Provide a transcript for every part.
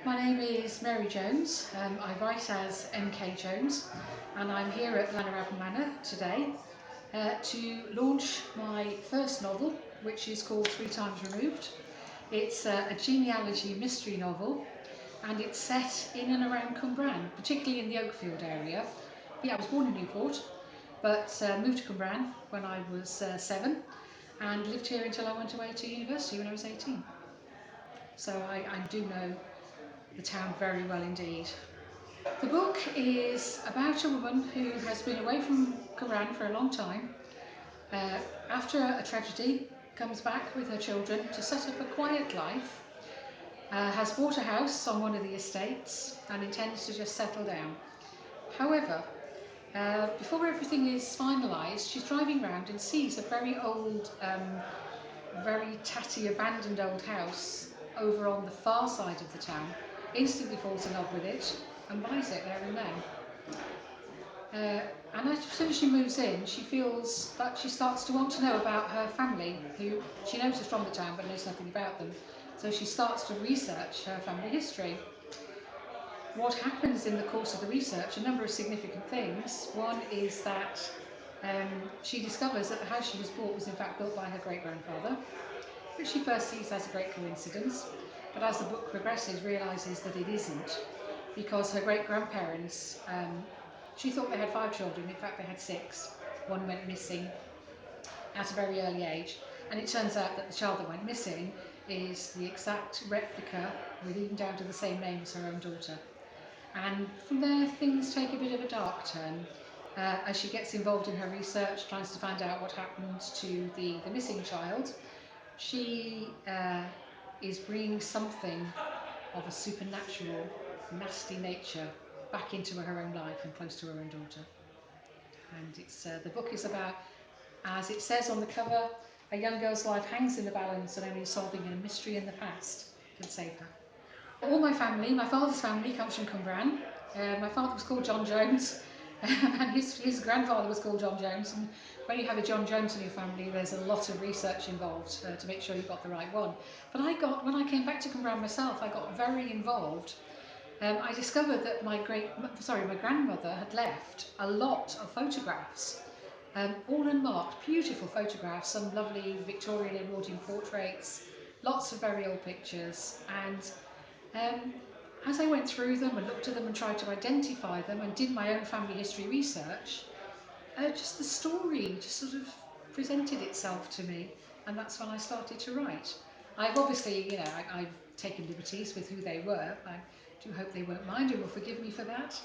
My name is Mary Jones. I write as MK Jones, and I'm here at Llanyrafon Manor today to launch my first novel, which is called Three Times Removed. It's a genealogy mystery novel, and it's set in and around Cwmbran, particularly in the Oakfield area. Yeah, I was born in Newport, but moved to Cwmbran when I was 7, and lived here until I went away to university when I was 18. So I do know the town very well indeed. The book is about a woman who has been away from Cwmbran for a long time. After a tragedy, comes back with her children to set up a quiet life, has bought a house on one of the estates and intends to just settle down. However, before everything is finalised, she's driving around and sees a very old, very tatty, abandoned old house over on the far side of the town, instantly falls in love with it and buys it there and then. And as soon as she moves in, she feels that she starts to want to know about her family, who she knows is from the town but knows nothing about them. So she starts to research her family history. What happens in the course of the research, a number of significant things. One is that she discovers that the house she was bought was in fact built by her great-grandfather, which she first sees as a great coincidence, but as the book progresses realises that it isn't, because her great-grandparents, she thought they had 5 children, in fact they had 6. One went missing at a very early age, and it turns out that the child that went missing is the exact replica, with even down to the same name as her own daughter. And from there, things take a bit of a dark turn as she gets involved in her research, tries to find out what happened to the missing child. She is bringing something of a supernatural, nasty nature back into her own life and close to her own daughter. And it's the book is about, as it says on the cover, a young girl's life hangs in the balance and only solving a mystery in the past can save her. All my family, my father's family comes from Cwmbran. My father was called John Jones, and his grandfather was called John Jones. And when you have a John Jones in your family, there's a lot of research involved to make sure you got the right one. But when I came back to Cwmbran myself, I got very involved. I discovered that my grandmother had left a lot of photographs, all unmarked, beautiful photographs, some lovely Victorian Edwardian portraits, lots of very old pictures, and um, as I went through them and looked at them and tried to identify them and did my own family history research, just the story just sort of presented itself to me, and that's when I started to write. I've obviously, I've taken liberties with who they were. I do hope they won't mind and will forgive me for that.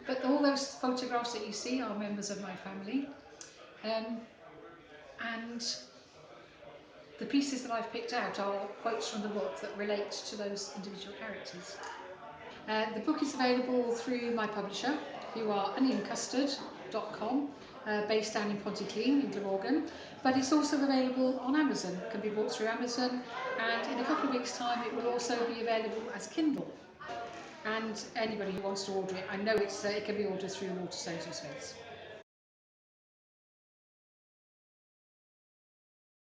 But all those photographs that you see are members of my family, um, and the pieces that I've picked out are quotes from the book that relate to those individual characters. The book is available through my publisher, who are onionscustard.com, based down in Pontyclun in Glamorgan, but it's also available on Amazon. It can be bought through Amazon, and in a couple of weeks' time it will also be available as Kindle. And anybody who wants to order it, I know it can be ordered through Waterstones or Smiths.